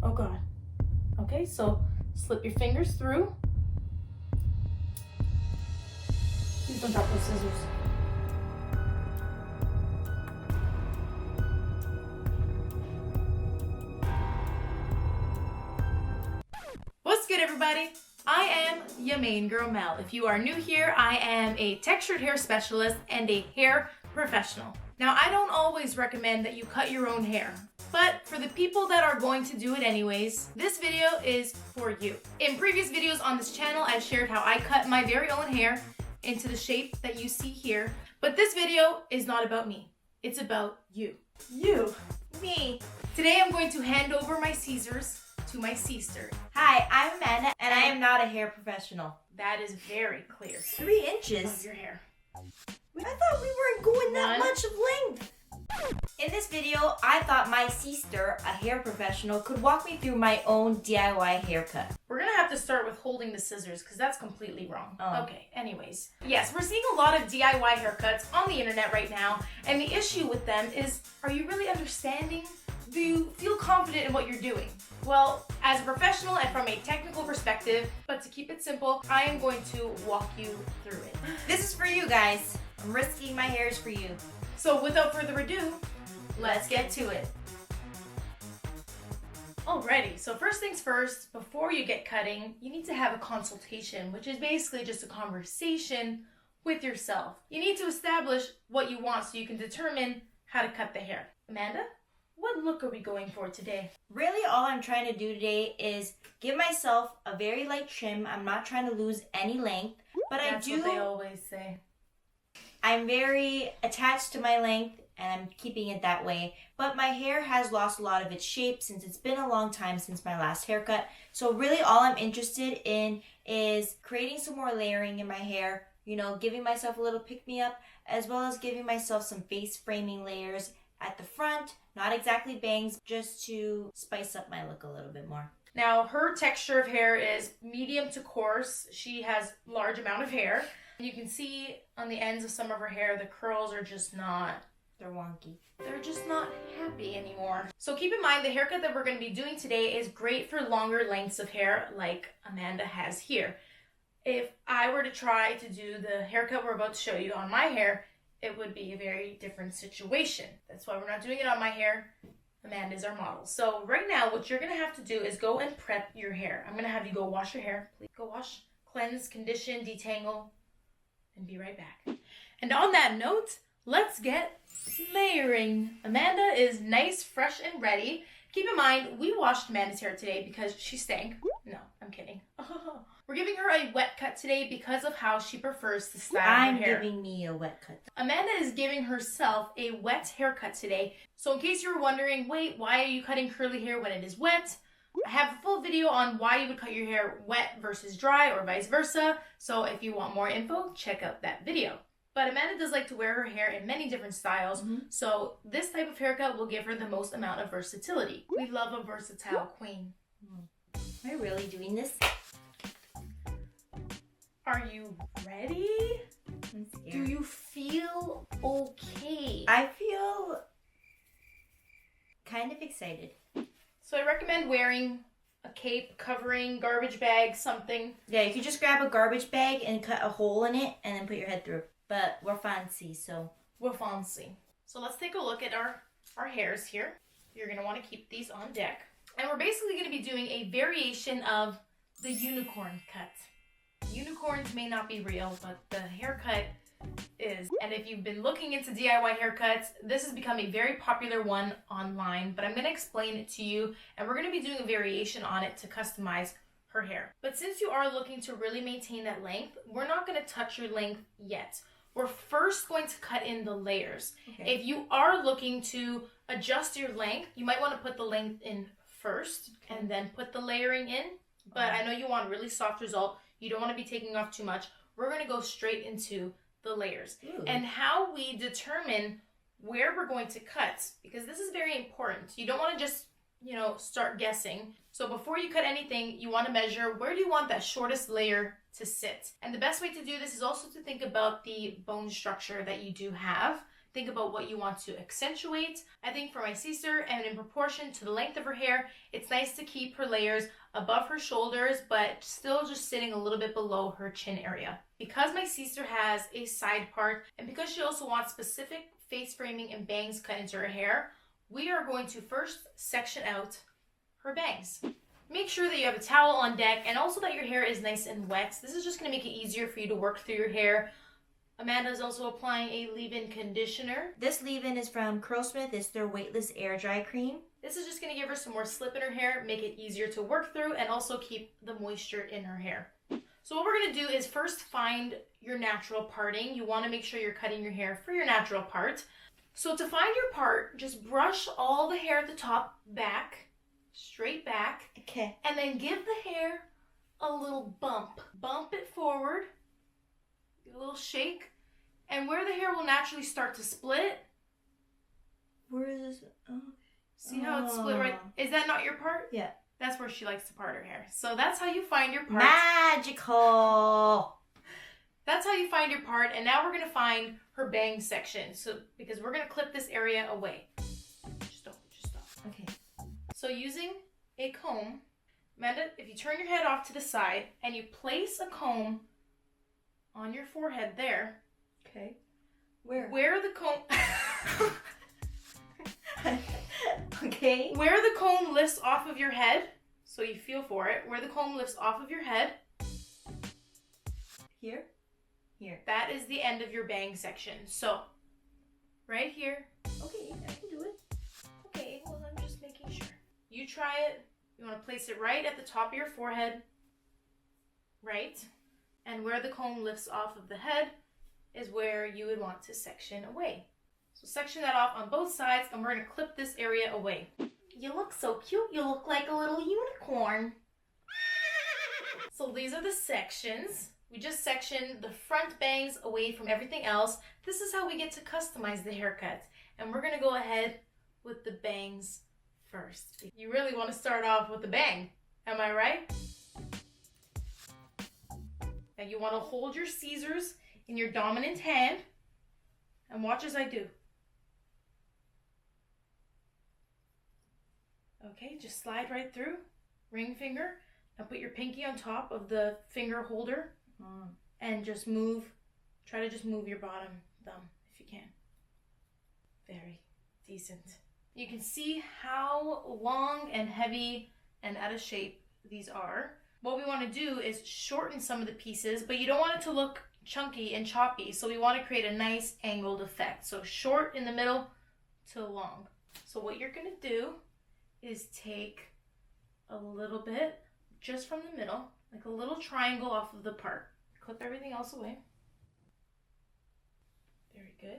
Oh God. Okay, so slip your fingers through. Please don't drop those scissors. What's good, everybody? I am your main girl, Mel. If you are new here, I am a textured hair specialist and a hair professional. Now, I don't always recommend that you cut your own hair, but for the people that are going to do it anyways, this video is for you. In previous videos on this channel, I've shared how I cut my very own hair into the shape that you see here, but this video is not about me. It's about you. You. Me. Today, I'm going to hand over my scissors to my seester. Hi, I'm Amanda, and I am not a hair professional. That is very clear. 3 inches? Of your hair. I thought we weren't going that much of length. In this video, I thought my sister, a hair professional, could walk me through my own DIY haircut. We're gonna have to start with holding the scissors because that's completely wrong. Oh. Okay, anyways. Yes, we're seeing a lot of DIY haircuts on the internet right now, and the issue with them is, are you really understanding? Do you feel confident in what you're doing? Well, as a professional and from a technical perspective, but to keep it simple, I am going to walk you through it. This is for you guys. I'm risking my hairs for you. So without further ado, let's get to it. Alrighty, so first things first, before you get cutting, you need to have a consultation, which is basically just a conversation with yourself. You need to establish what you want so you can determine how to cut the hair. Amanda, what look are we going for today? Really, all I'm trying to do today is give myself a very light trim. I'm not trying to lose any length, but That's what they always say. I'm very attached to my length and I'm keeping it that way. But my hair has lost a lot of its shape since it's been a long time since my last haircut. So really all I'm interested in is creating some more layering in my hair, you know, giving myself a little pick-me-up, as well as giving myself some face framing layers at the front. Not exactly bangs, just to spice up my look a little bit more. Now, her texture of hair is medium to coarse. She has large amount of hair. You can see on the ends of some of her hair, the curls are just not... They're wonky. They're just not happy anymore. So keep in mind, the haircut that we're going to be doing today is great for longer lengths of hair like Amanda has here. If I were to try to do the haircut we're about to show you on my hair, it would be a very different situation. That's why we're not doing it on my hair. Amanda's our model. So right now, what you're going to have to do is go and prep your hair. I'm going to have you go wash your hair. Please go wash, cleanse, condition, detangle, and be right back. And on that note, let's get layering. Amanda is nice, fresh, and ready. Keep in mind, we washed Amanda's hair today because she stank. No, I'm kidding. We're giving her a wet cut today because of how she prefers to style her hair. I'm giving me a wet cut. Amanda is giving herself a wet haircut today. So in case you were wondering, wait, why are you cutting curly hair when it is wet? I have a full video on why you would cut your hair wet versus dry or vice versa. So if you want more info, check out that video. But Amanda does like to wear her hair in many different styles. So this type of haircut will give her the most amount of versatility. We love a versatile queen. Am I really doing this? Are you ready? I'm scared. Do you feel okay? I feel kind of excited. So I recommend wearing a cape, covering, garbage bag, something. Yeah, you could just grab a garbage bag and cut a hole in it and then put your head through. But we're fancy, so. We're fancy. So let's take a look at our hairs here. You're going to want to keep these on deck. And we're basically going to be doing a variation of the unicorn cut. Unicorns may not be real, but the haircut is. And if you've been looking into DIY haircuts, this has become a very popular one online, but I'm going to explain it to you, and we're going to be doing a variation on it to customize her hair. But since you are looking to really maintain that length, we're not going to touch your length yet. We're first going to cut in the layers. Okay. If you are looking to adjust your length, you might want to put the length in first and then put the layering in. But I know you want a really soft result. You don't want to be taking off too much. We're going to go straight into the layers. Ooh. And how we determine where we're going to cut, because this is very important. You don't want to just, start guessing. So before you cut anything, you want to measure where do you want that shortest layer to sit. And the best way to do this is also to think about the bone structure that you do have, Think about what you want to accentuate. I think for my seester and in proportion to the length of her hair, it's nice to keep her layers above her shoulders, but still just sitting a little bit below her chin area. Because my seester has a side part, and because she also wants specific face framing and bangs cut into her hair, we are going to first section out her bangs. Make sure that you have a towel on deck and also that your hair is nice and wet. This is just going to make it easier for you to work through your hair. Amanda is also applying a leave-in conditioner. This leave-in is from Curlsmith. It's their Weightless Air Dry Cream. This is just going to give her some more slip in her hair, make it easier to work through, and also keep the moisture in her hair. So what we're going to do is first find your natural parting. You want to make sure you're cutting your hair for your natural part. So to find your part, just brush all the hair at the top back, straight back. Okay. And then give the hair a little bump. Bump it forward. Give a little shake. And where the hair will naturally start to split. Where is this? Oh. See how it's split right? Is that not your part? Yeah. That's where she likes to part her hair. So that's how you find your part. Magical. That's how you find your part. And now we're going to find her bang section. So because we're going to clip this area away. Just stop. Okay. So using a comb, Amanda, if you turn your head off to the side and you place a comb on your forehead there. Okay. Where? Where the comb... Okay. Where the comb lifts off of your head, so you feel for it, where the comb lifts off of your head. Here? Here. That is the end of your bang section. So, right here. Okay, I can do it. Okay, well, I'm just making sure. You try it. You want to place it right at the top of your forehead. Right. And where the comb lifts off of the head is where you would want to section away. So section that off on both sides, and we're going to clip this area away. You look so cute. You look like a little unicorn. So these are the sections. We just sectioned the front bangs away from everything else. This is how we get to customize the haircut. And we're going to go ahead with the bangs first. You really want to start off with the bang. Am I right? Now you want to hold your scissors in your dominant hand and watch as I do. Okay, just slide right through, ring finger, and put your pinky on top of the finger holder and just move, try to just move your bottom thumb if you can. Very decent. You can see how long and heavy and out of shape these are. What we want to do is shorten some of the pieces, but you don't want it to look chunky and choppy, so we want to create a nice angled effect. So short in the middle to long. So what you're going to do is take a little bit just from the middle, like a little triangle off of the part. Clip everything else away. Very good.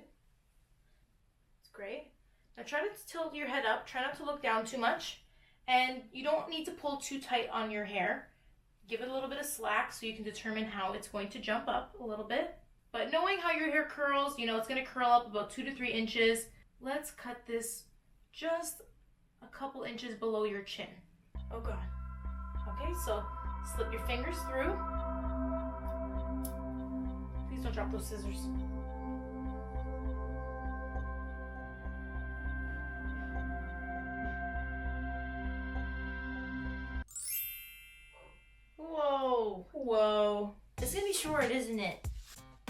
It's great. Now try to tilt your head up. Try not to look down too much. And you don't need to pull too tight on your hair. Give it a little bit of slack so you can determine how it's going to jump up a little bit. But knowing how your hair curls, you know it's going to curl up about 2 to 3 inches. Let's cut this just a couple inches below your chin. Oh God. Okay, so slip your fingers through. Please don't drop those scissors. Whoa. It's gonna be short, isn't it?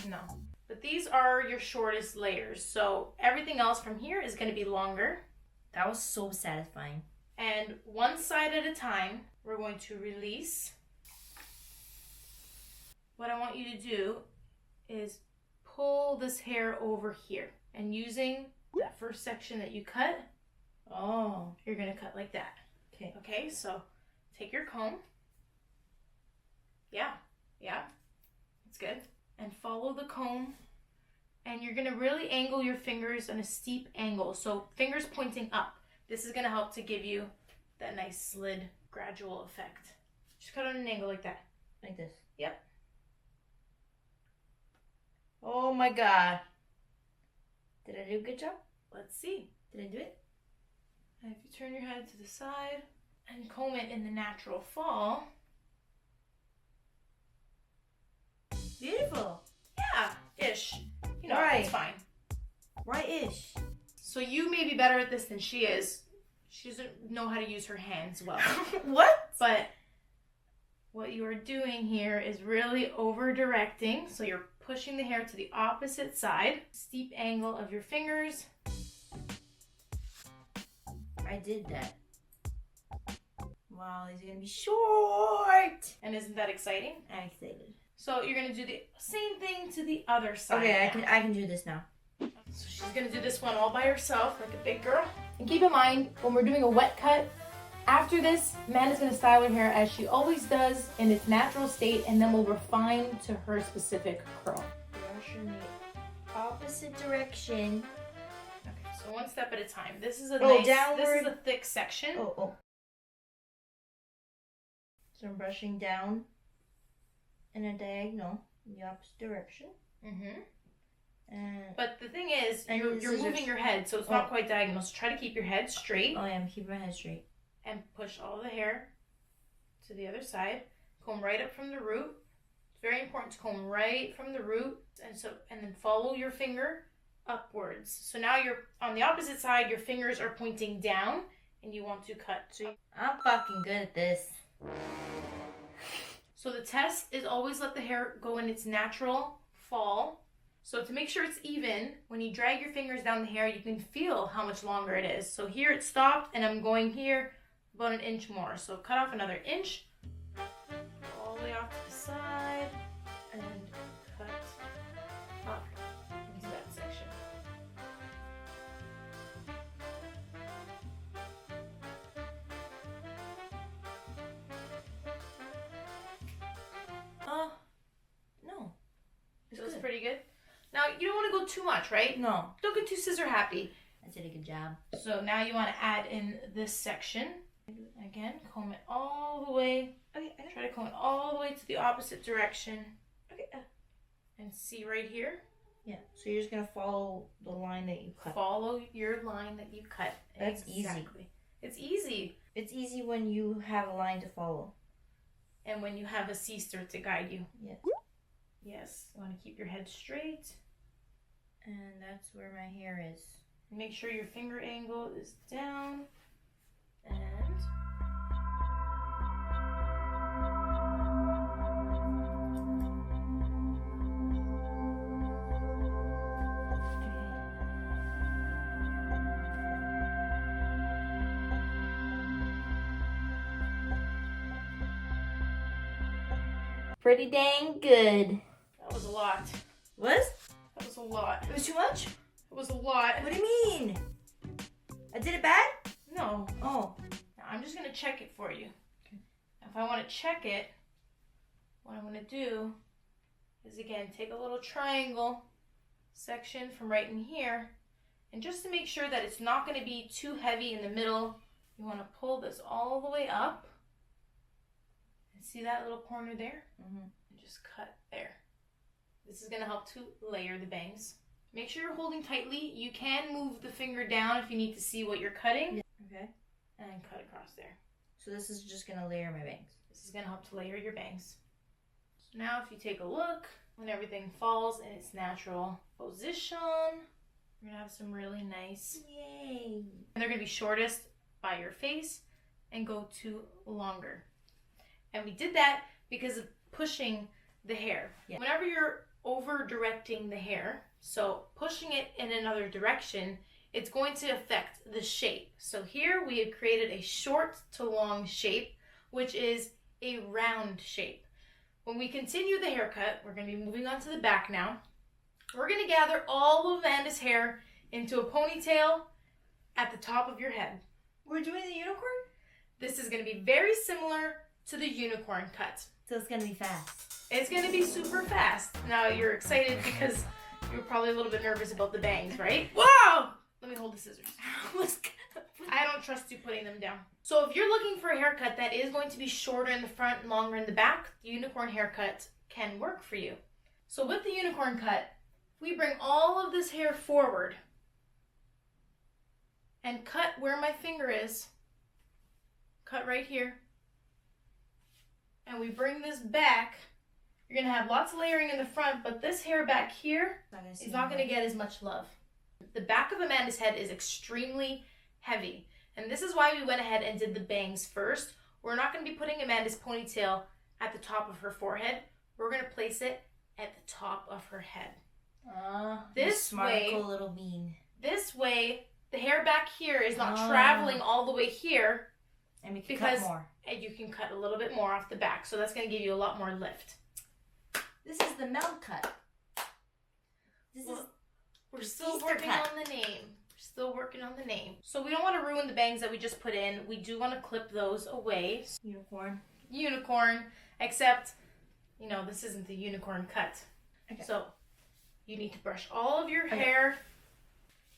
No. But these are your shortest layers. So everything else from here is going to be longer. That was so satisfying. And one side at a time, we're going to release. What I want you to do is pull this hair over here. And using that first section that you cut, you're going to cut like that. Okay. Okay, so take your comb. Yeah, it's good. And follow the comb. And you're going to really angle your fingers in a steep angle. So fingers pointing up. This is going to help to give you that nice slid gradual effect. Just cut on an angle like that. Like this. Yep. Oh my God. Did I do a good job? Let's see. Did I do it? And if you turn your head to the side and comb it in the natural fall. Beautiful. Yeah, ish. You know, Right. it's fine. Right-ish. So you may be better at this than she is. She doesn't know how to use her hands well. What? But what you are doing here is really over-directing. So you're pushing the hair to the opposite side. Steep angle of your fingers. I did that. Wow, these are gonna be short. And isn't that exciting? I'm excited. So you're gonna do the same thing to the other side. Okay, I can do this now. So she's gonna do this one all by herself, like a big girl. And keep in mind, when we're doing a wet cut, after this, Amanda's gonna style her hair as she always does in its natural state, and then we'll refine to her specific curl. Brush in the opposite direction. Okay, so one step at a time. This is a downward. This is a thick section. Oh. So I'm brushing down in a diagonal in the opposite direction. Mm-hmm. And But the thing is, And you're scissors. moving your head, so it's not quite diagonal. So try to keep your head straight oh yeah, I'm keeping my head straight. and push all the hair to the other side. Comb right up from the root. It's very important to comb right from the root, and then follow your finger upwards. So now you're on the opposite side. Your fingers are pointing down, and you want to cut. I'm fucking good at this. So the test is always let the hair go in its natural fall. So to make sure it's even, when you drag your fingers down the hair, you can feel how much longer it is. So here it stopped, and I'm going here about an inch more. So cut off another inch, all the way off to the side, and cut up into that section. No. It was pretty good. Now, you don't want to go too much, right? No. Don't get too scissor happy. I did a good job. So now you want to add in this section. Again, comb it all the way. Okay. Try to comb it all the way to the opposite direction. Okay. And see right here? Yeah. So you're just gonna follow the line that you cut. Follow your line that you cut. That's exactly. It's easy. It's easy when you have a line to follow. And when you have a seester to guide you. Yes. Yes. You want to keep your head straight. And that's where my hair is. Make sure your finger angle is down. And Pretty dang good. that was a lot. Was? That was a lot. It was too much? It was a lot. What do you mean? I did it bad? No. Oh. Now I'm just going to check it for you. Okay. If I want to check it, what I'm going to do is, again, take a little triangle section from right in here. And just to make sure that it's not going to be too heavy in the middle, you want to pull this all the way up. And see that little corner there? Mm-hmm. And just cut there. This is going to help to layer the bangs. Make sure you're holding tightly. You can move the finger down if you need to see what you're cutting. Yeah. Okay. And cut across there. So this is just gonna layer my bangs. This is going to help to layer your bangs. So now if you take a look, when everything falls in its natural position, you're going to have some really nice. Yay. And they're going to be shortest by your face and go to longer. And we did that because of pushing the hair. Yeah. Whenever you're over directing the hair, so pushing it in another direction, it's going to affect the shape. So here we have created a short to long shape, which is a round shape. When we continue the haircut, we're going to be moving on to the back now. We're going to gather all of Amanda's hair into a ponytail at the top of your head. We're doing the unicorn? This is going to be very similar to the unicorn cut. So it's gonna be fast. It's going to be super fast. Now you're excited because you're probably a little bit nervous about the bangs, right? Whoa! Let me hold the scissors. I don't trust you putting them down. So if you're looking for a haircut that is going to be shorter in the front and longer in the back, the unicorn haircut can work for you. So with the unicorn cut, we bring all of this hair forward and cut where my finger is. Cut right here. And we bring this back. You're going to have lots of layering in the front, but this hair back here is not going to get as much love. The back of Amanda's head is extremely heavy. And this is why we went ahead and did the bangs first. We're not going to be putting Amanda's ponytail at the top of her forehead. We're going to place it at the top of her head. This way, little bean. This way, the hair back here is not traveling all the way here. And we can cut more. And you can cut a little bit more off the back. So that's going to give you a lot more lift. This is the Mell cut. We're still working on the name. We're still working on the name. So we don't want to ruin the bangs that we just put in. We do want to clip those away. Unicorn. Except, you know, this isn't the unicorn cut. Okay. So you need to brush all of your hair.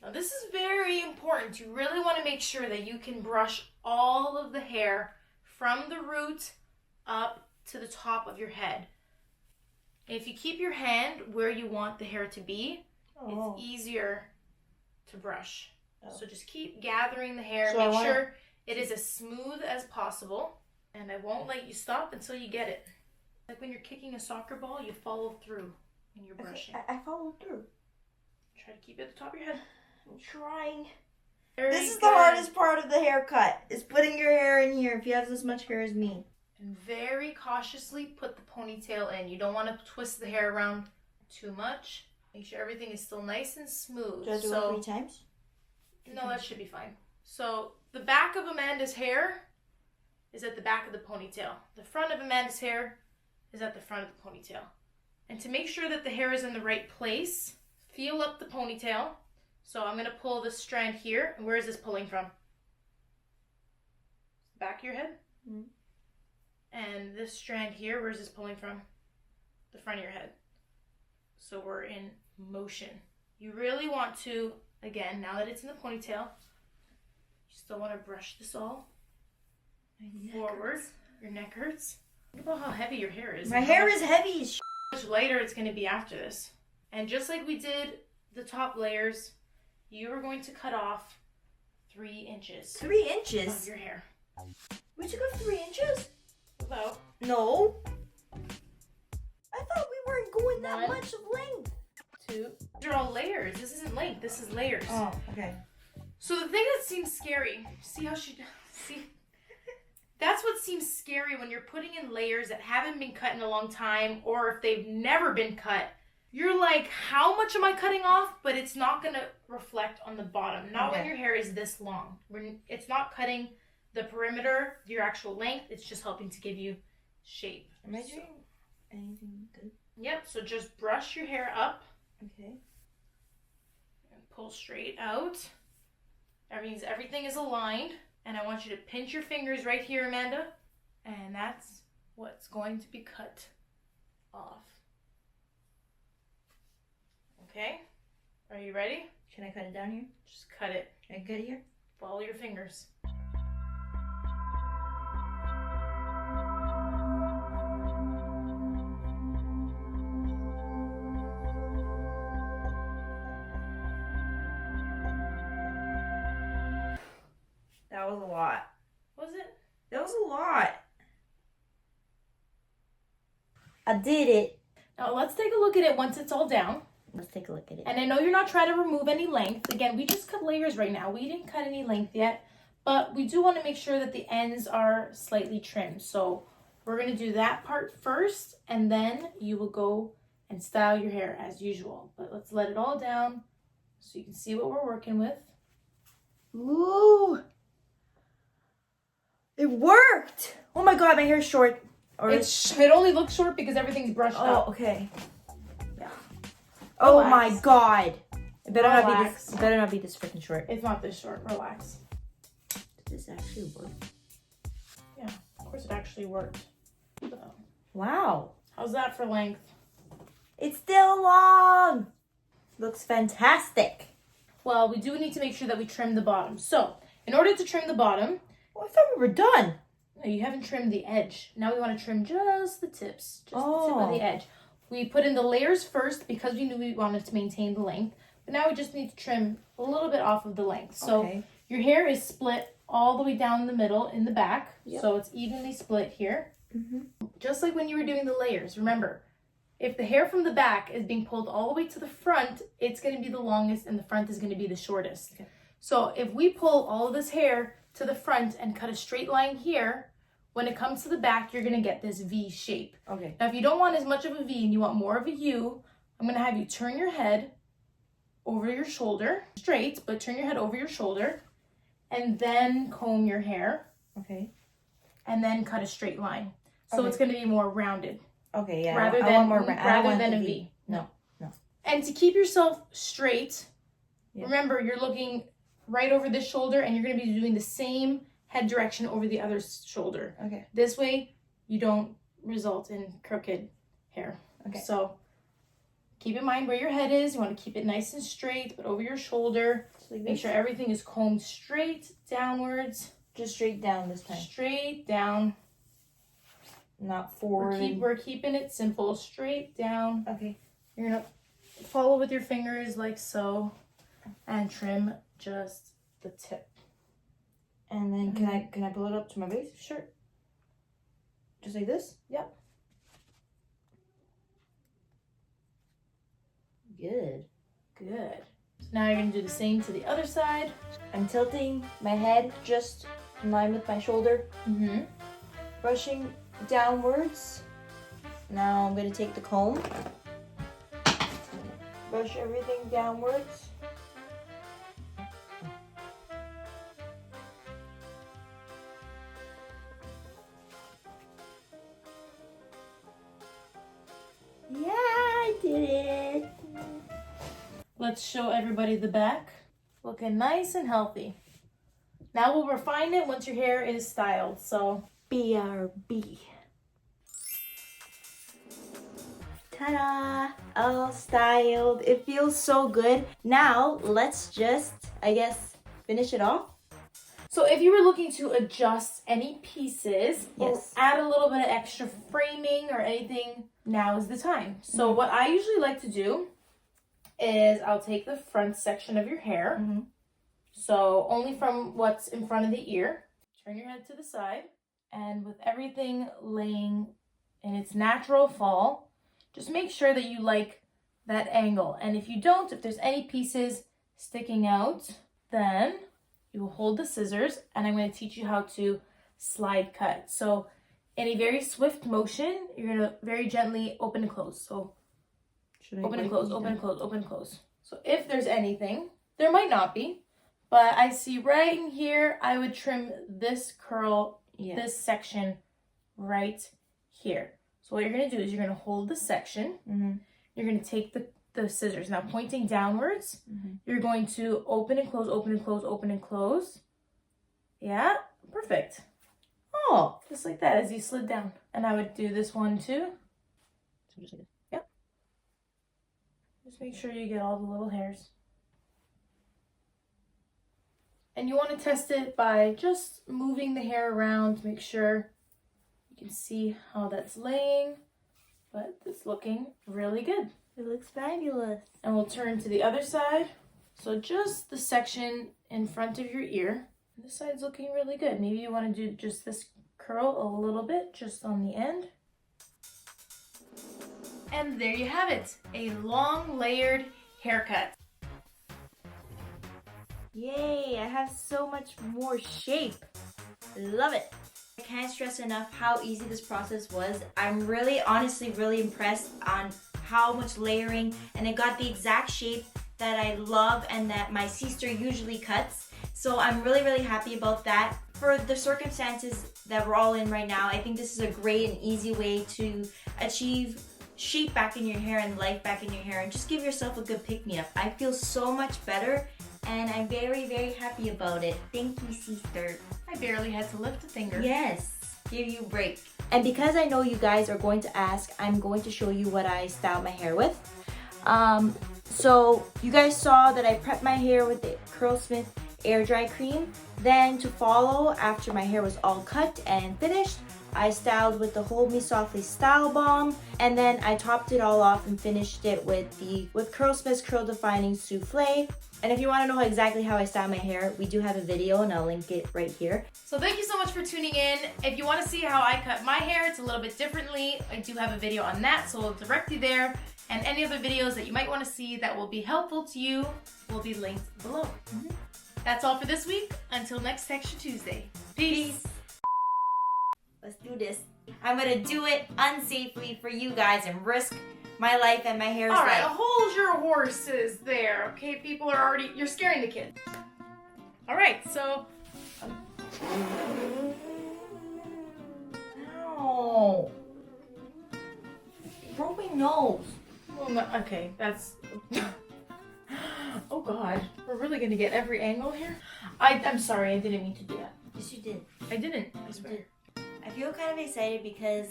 Now this is very important. You really want to make sure that you can brush all of the hair from the root up to the top of your head. If you keep your hand where you want the hair to be, it's easier to brush. So just keep gathering the hair. Make sure it is as smooth as possible. And I won't let you stop until you get it. Like when you're kicking a soccer ball, you follow through when you're brushing. I followed through. Try to keep it at the top of your head. I'm trying. This is the hardest part of the haircut, is putting your hair in here if you have as much hair as me. And very cautiously put the ponytail in. You don't want to twist the hair around too much. Make sure everything is still nice and smooth. Do I do it 3 times? No, that should be fine. So the back of Amanda's hair is at the back of the ponytail. The front of Amanda's hair is at the front of the ponytail. And to make sure that the hair is in the right place, feel up the ponytail. So I'm going to pull this strand here. And where is this pulling from? Back of your head? Mm-hmm. And this strand here, where is this pulling from? The front of your head. So we're in motion. You really want to, again, now that it's in the ponytail, you still want to brush this all forward. Your neck hurts. Think about how heavy your hair is. My hair is heavy as how much lighter it's going to be after this. And just like we did the top layers, you are going to cut off 3 inches. 3 inches? Of your hair. We took off 3 inches? About. No. I thought we weren't going that much of length. 2. These are all layers. This isn't length. This is layers. Oh, okay. So the thing that seems scary, see how she, see? That's what seems scary when you're putting in layers that haven't been cut in a long time, or if they've never been cut. You're like, how much am I cutting off? But it's not going to reflect on the bottom. Not when your hair is this long. It's not cutting the perimeter, your actual length. It's just helping to give you shape. Am I doing anything good? Yep, so just brush your hair up. Okay. And pull straight out. That means everything is aligned. And I want you to pinch your fingers right here, Amanda. And that's what's going to be cut off. Okay? Are you ready? Can I cut it down here? Just cut it. Can I cut it here? Follow your fingers. That was a lot. Was it? That was a lot. I did it. Now let's take a look at it once it's all down. Let's take a look at it. And I know you're not trying to remove any length. Again, we just cut layers right now. We didn't cut any length yet. But we do want to make sure that the ends are slightly trimmed. So we're going to do that part first. And then you will go and style your hair as usual. But let's let it all down so you can see what we're working with. Ooh. It worked. Oh my god, my hair's short. It only looks short because everything's brushed up. Oh, okay. Yeah. Oh Relax. my god. It better Relax. not be this. It better not be this freaking short. It's not this short. Relax. Did this actually work? Yeah, of course it actually worked. So, wow. how's that for length? It's still long. Looks fantastic. Well, we do need to make sure that we trim the bottom. So, in order to trim the bottom... Oh, I thought we were done. No, you haven't trimmed the edge. Now we want to trim just the tips. Just the tip of the edge. We put in the layers first because we knew we wanted to maintain the length. But now we just need to trim a little bit off of the length. So, your hair is split all the way down the middle in the back. Yep. So, it's evenly split here. Mm-hmm. Just like when you were doing the layers. Remember, if the hair from the back is being pulled all the way to the front, it's going to be the longest and the front is going to be the shortest. Okay. So if we pull all of this hair to the front and cut a straight line here, when it comes to the back, you're going to get this V shape. Okay. Now, if you don't want as much of a V and you want more of a U, I'm going to have you turn your head over your shoulder, straight, but turn your head over your shoulder, and then comb your hair. Okay. And then cut a straight line. So Okay. it's going to be more rounded. Okay, yeah. Rather than a V. No. And to keep yourself straight, Yeah. remember you're looking right over this shoulder and you're going to be doing the same head direction over the other shoulder. Okay. This way you don't result in crooked hair. Okay. So keep in mind where your head is. You want to keep it nice and straight, but over your shoulder. Like Make sure everything is combed straight downwards. just straight down this time. Straight down. Not forward. We're keeping it simple. Straight down. Okay. You're going to follow with your fingers like so and trim just the tip. And then can I pull it up to my base? Sure. Just like this? Yep. Good. Good. So now you're going to do the same to the other side. I'm tilting my head just in line with my shoulder, Mm-hmm. brushing downwards. Now I'm going to take the comb, brush everything downwards. Yeah, I did it. Let's show everybody the back. Looking nice and healthy. Now we'll refine it once your hair is styled. So BRB. Ta-da! All styled. It feels so good. Now, let's just, I guess, finish it off. So if you were looking to adjust any pieces or Yes. add a little bit of extra framing or anything, now is the time. So what I usually like to do is I'll take the front section of your hair. Mm-hmm. So only from what's in front of the ear. Turn your head to the side. And with everything laying in its natural fall, just make sure that you like that angle. And if you don't, if there's any pieces sticking out, then you will hold the scissors and I'm going to teach you how to slide cut. So in a very swift motion, you're going to very gently open and close. So open and close, open and close, open and close. So if there's anything, there might not be, but I see right in here, I would trim this curl, this section right here. So what you're going to do is you're going to hold the section. Mm-hmm. You're going to take the scissors. Now pointing downwards, you're going to open and close, open and close, open and close. Yeah, perfect. Oh, Just like that as you slid down. And I would do this one too. so just like this. Yep. Just make sure you get all the little hairs. And you want to test it by just moving the hair around to make sure you can see how that's laying. But it's looking really good. It looks fabulous. And we'll turn to the other side. So just the section in front of your ear. This side's looking really good. Maybe you want to do just this curl a little bit, just on the end. And there you have it, a long layered haircut. Yay, I have so much more shape. Love it. I can't stress enough how easy this process was. I'm really, honestly, really impressed on how much layering, and it got the exact shape that I love and that my seester usually cuts. So I'm really, really happy about that. For the circumstances that we're all in right now, I think this is a great and easy way to achieve shape back in your hair and life back in your hair and just give yourself a good pick-me-up. I feel so much better and I'm very, very happy about it. Thank you, seester. I barely had to lift a finger. Yes, give you a break. And because I know you guys are going to ask, I'm going to show you what I styled my hair with. So you guys saw that I prepped my hair with the Curlsmith Air Dry Cream. Then to follow, after my hair was all cut and finished, I styled with the Hold Me Softly Style Balm, and then I topped it all off and finished it with Curlsmith's Curl Defining Souffle. And if you want to know exactly how I style my hair, we do have a video and I'll link it right here. So thank you so much for tuning in. If you want to see how I cut my hair, it's a little bit differently. I do have a video on that, so I'll direct you there. And any other videos that you might want to see that will be helpful to you will be linked below. That's all for this week. Until next Texture Tuesday. Peace. Let's do this. I'm gonna do it unsafely for you guys and risk my life and my hair's life. All right, hold your horses there. Okay, people are already, you're scaring the kids. All right, so. Ow. Broke my nose. Well, no, okay, that's. Oh God, we're really gonna get every angle here? I'm sorry, I didn't mean to do that. Yes, you did. I didn't, I swear. I feel kind of excited because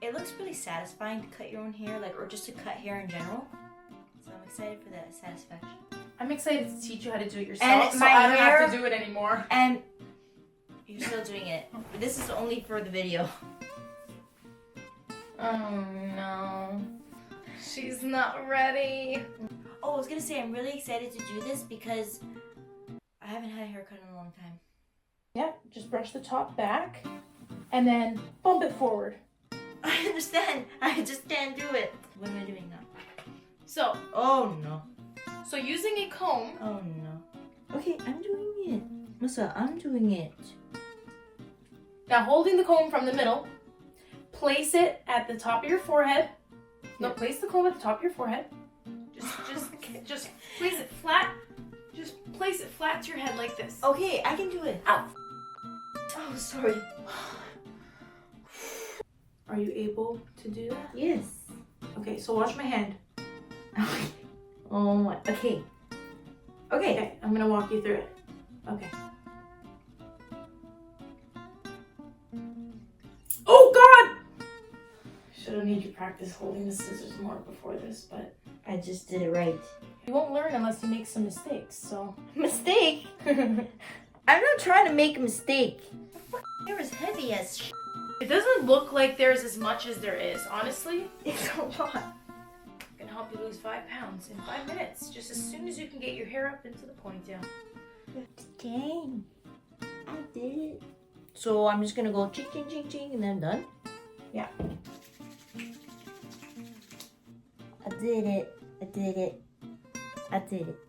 it looks really satisfying to cut your own hair, or just to cut hair in general. So I'm excited for that satisfaction. I'm excited to teach you how to do it yourself, And so I don't have to do it anymore. And you're still doing it. But this is only for the video. Oh no. She's not ready. Oh, I was gonna say I'm really excited to do this because I haven't had a haircut in a long time. Yep, just brush the top back and then bump it forward. I understand. I just can't do it. What am I doing now? So, oh no. So using a comb. Oh no. Okay, I'm doing it. Masa, I'm doing it. Now holding the comb from the middle, place it at the top of your forehead. No, place the comb at the top of your forehead. Just place it flat. Just place it flat to your head like this. Okay, I can do it. Ow. Oh, sorry. Are you able to do that? Yes. Okay, so watch my hand. Oh my. Okay. Okay, I'm gonna walk you through it. Okay. Oh God! Should have made you practice holding the scissors more before this, but I just did it right. you won't learn unless you make some mistakes, so. Mistake? I'm not trying to make a mistake. The hair is heavy as sh**. It doesn't look like there's as much as there is, honestly. It's a lot. I can help you lose 5 pounds in 5 minutes, just as soon as you can get your hair up into the ponytail. Dang. I did it. So I'm just gonna go ching ching ching ching and then I'm done? Yeah. I did it. I did it. I did it.